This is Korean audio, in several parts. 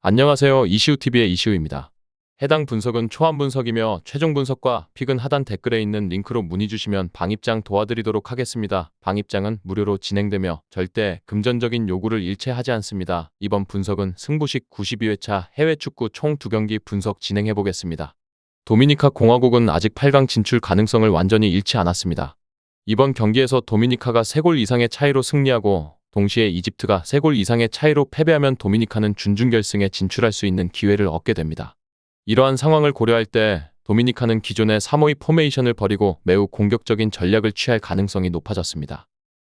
안녕하세요. 이시우TV의 이시우입니다. 해당 분석은 초안 분석이며 최종 분석과 픽은 하단 댓글에 있는 링크로 문의 주시면 방입장 도와드리도록 하겠습니다. 방입장은 무료로 진행되며 절대 금전적인 요구를 일체하지 않습니다. 이번 분석은 승부식 92회차 해외 축구 총 2경기 분석 진행해 보겠습니다. 도미니카 공화국은 아직 8강 진출 가능성을 완전히 잃지 않았습니다. 이번 경기에서 도미니카가 3골 이상의 차이로 승리하고 동시에 이집트가 3골 이상의 차이로 패배하면 도미니카는 준중결승에 진출할 수 있는 기회를 얻게 됩니다. 이러한 상황을 고려할 때 도미니카는 기존의 3-5-2 포메이션을 버리고 매우 공격적인 전략을 취할 가능성이 높아졌습니다.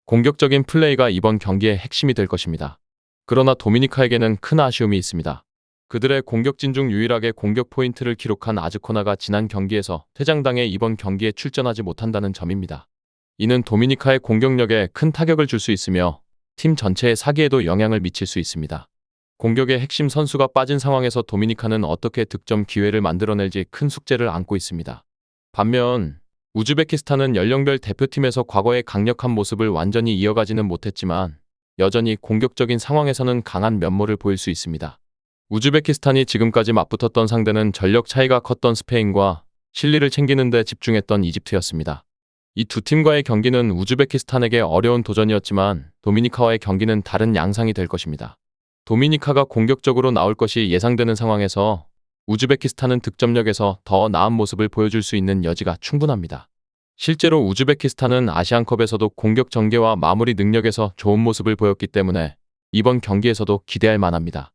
공격적인 플레이가 이번 경기의 핵심이 될 것입니다. 그러나 도미니카에게는 큰 아쉬움이 있습니다. 그들의 공격진 중 유일하게 공격 포인트를 기록한 아즈코나가 지난 경기에서 퇴장당해 이번 경기에 출전하지 못한다는 점입니다. 이는 도미니카의 공격력에 큰 타격을 줄 수 있으며 팀 전체의 사기에도 영향을 미칠 수 있습니다. 공격의 핵심 선수가 빠진 상황에서 도미니카는 어떻게 득점 기회를 만들어낼지 큰 숙제를 안고 있습니다. 반면 우즈베키스탄은 연령별 대표팀에서 과거의 강력한 모습을 완전히 이어가지는 못했지만 여전히 공격적인 상황에서는 강한 면모를 보일 수 있습니다. 우즈베키스탄이 지금까지 맞붙었던 상대는 전력 차이가 컸던 스페인과 실리를 챙기는 데 집중했던 이집트였습니다. 이 두 팀과의 경기는 우즈베키스탄에게 어려운 도전이었지만 도미니카와의 경기는 다른 양상이 될 것입니다. 도미니카가 공격적으로 나올 것이 예상되는 상황에서 우즈베키스탄은 득점력에서 더 나은 모습을 보여줄 수 있는 여지가 충분합니다. 실제로 우즈베키스탄은 아시안컵에서도 공격 전개와 마무리 능력에서 좋은 모습을 보였기 때문에 이번 경기에서도 기대할 만합니다.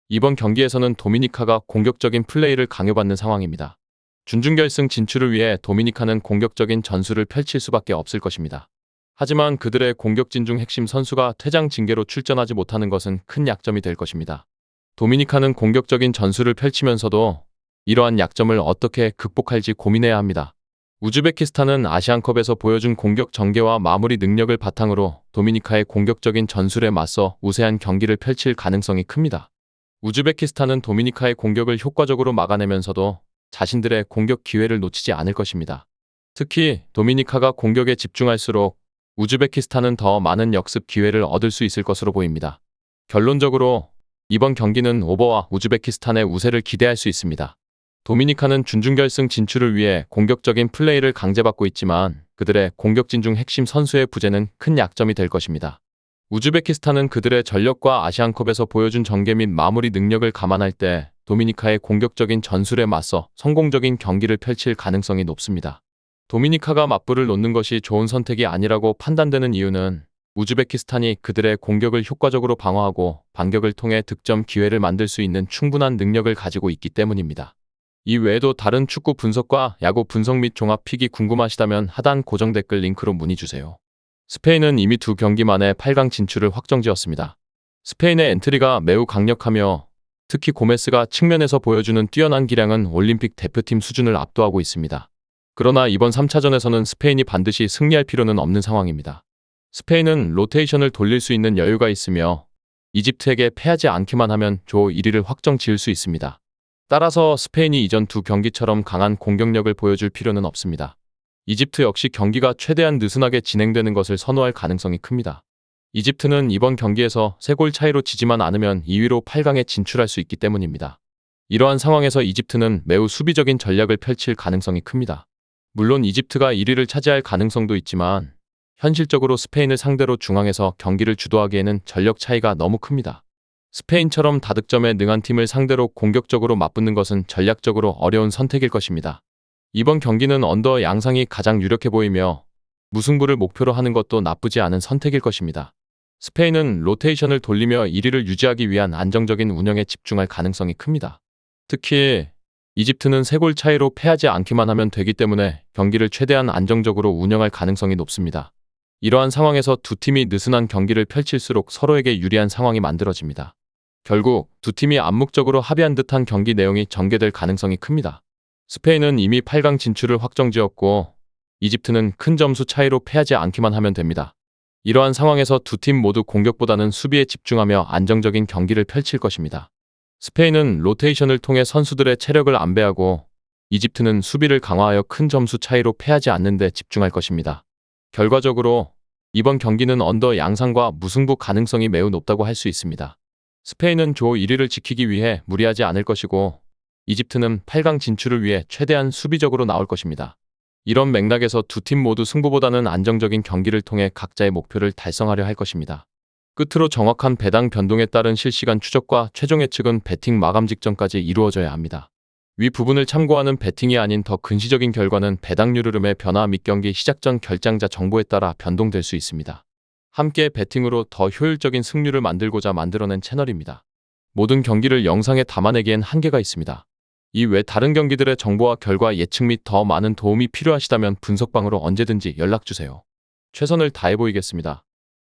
이번 경기에서는 도미니카가 공격적인 플레이를 강요받는 상황입니다. 준중결승 진출을 위해 도미니카는 공격적인 전술을 펼칠 수밖에 없을 것입니다. 하지만 그들의 공격진 중 핵심 선수가 퇴장 징계로 출전하지 못하는 것은 큰 약점이 될 것입니다. 도미니카는 공격적인 전술을 펼치면서도 이러한 약점을 어떻게 극복할지 고민해야 합니다. 우즈베키스탄은 아시안컵에서 보여준 공격 전개와 마무리 능력을 바탕으로 도미니카의 공격적인 전술에 맞서 우세한 경기를 펼칠 가능성이 큽니다. 우즈베키스탄은 도미니카의 공격을 효과적으로 막아내면서도 자신들의 공격 기회를 놓치지 않을 것입니다. 특히 도미니카가 공격에 집중할수록 우즈베키스탄은 더 많은 역습 기회를 얻을 수 있을 것으로 보입니다. 결론적으로 이번 경기는 오버와 우즈베키스탄의 우세를 기대할 수 있습니다. 도미니카는 준중결승 진출을 위해 공격적인 플레이를 강제받고 있지만 그들의 공격진 중 핵심 선수의 부재는 큰 약점이 될 것입니다. 우즈베키스탄은 그들의 전력과 아시안컵에서 보여준 전개 및 마무리 능력을 감안할 때 도미니카의 공격적인 전술에 맞서 성공적인 경기를 펼칠 가능성이 높습니다. 도미니카가 맞불을 놓는 것이 좋은 선택이 아니라고 판단되는 이유는 우즈베키스탄이 그들의 공격을 효과적으로 방어하고 반격을 통해 득점 기회를 만들 수 있는 충분한 능력을 가지고 있기 때문입니다. 이 외에도 다른 축구 분석과 야구 분석 및 종합 픽이 궁금하시다면 하단 고정 댓글 링크로 문의 주세요. 스페인은 이미 2경기 만에 8강 진출을 확정지었습니다. 스페인의 엔트리가 매우 강력하며 특히 고메스가 측면에서 보여주는 뛰어난 기량은 올림픽 대표팀 수준을 압도하고 있습니다. 그러나 이번 3차전에서는 스페인이 반드시 승리할 필요는 없는 상황입니다. 스페인은 로테이션을 돌릴 수 있는 여유가 있으며 이집트에게 패하지 않기만 하면 조 1위를 확정 지을 수 있습니다. 따라서 스페인이 이전 2경기처럼 강한 공격력을 보여줄 필요는 없습니다. 이집트 역시 경기가 최대한 느슨하게 진행되는 것을 선호할 가능성이 큽니다. 이집트는 이번 경기에서 3골 차이로 지지만 않으면 2위로 8강에 진출할 수 있기 때문입니다. 이러한 상황에서 이집트는 매우 수비적인 전략을 펼칠 가능성이 큽니다. 물론 이집트가 1위를 차지할 가능성도 있지만 현실적으로 스페인을 상대로 중앙에서 경기를 주도하기에는 전력 차이가 너무 큽니다. 스페인처럼 다득점에 능한 팀을 상대로 공격적으로 맞붙는 것은 전략적으로 어려운 선택일 것입니다. 이번 경기는 언더 양상이 가장 유력해 보이며 무승부를 목표로 하는 것도 나쁘지 않은 선택일 것입니다. 스페인은 로테이션을 돌리며 1위를 유지하기 위한 안정적인 운영에 집중할 가능성이 큽니다. 특히 이집트는 3골 차이로 패하지 않기만 하면 되기 때문에 경기를 최대한 안정적으로 운영할 가능성이 높습니다. 이러한 상황에서 두 팀이 느슨한 경기를 펼칠수록 서로에게 유리한 상황이 만들어집니다. 결국 두 팀이 암묵적으로 합의한 듯한 경기 내용이 전개될 가능성이 큽니다. 스페인은 이미 8강 진출을 확정지었고 이집트는 큰 점수 차이로 패하지 않기만 하면 됩니다. 이러한 상황에서 두 팀 모두 공격보다는 수비에 집중하며 안정적인 경기를 펼칠 것입니다. 스페인은 로테이션을 통해 선수들의 체력을 안배하고 이집트는 수비를 강화하여 큰 점수 차이로 패하지 않는 데 집중할 것입니다. 결과적으로 이번 경기는 언더 양상과 무승부 가능성이 매우 높다고 할 수 있습니다. 스페인은 조 1위를 지키기 위해 무리하지 않을 것이고 이집트는 8강 진출을 위해 최대한 수비적으로 나올 것입니다. 이런 맥락에서 두 팀 모두 승부보다는 안정적인 경기를 통해 각자의 목표를 달성하려 할 것입니다. 끝으로 정확한 배당 변동에 따른 실시간 추적과 최종 예측은 배팅 마감 직전까지 이루어져야 합니다. 위 부분을 참고하는 배팅이 아닌 더 근시적인 결과는 배당률 흐름의 변화 및 경기 시작 전 결장자 정보에 따라 변동될 수 있습니다. 함께 배팅으로 더 효율적인 승률을 만들고자 만들어낸 채널입니다. 모든 경기를 영상에 담아내기엔 한계가 있습니다. 이외 다른 경기들의 정보와 결과 예측 및 더 많은 도움이 필요하시다면 분석방으로 언제든지 연락주세요. 최선을 다해 보이겠습니다.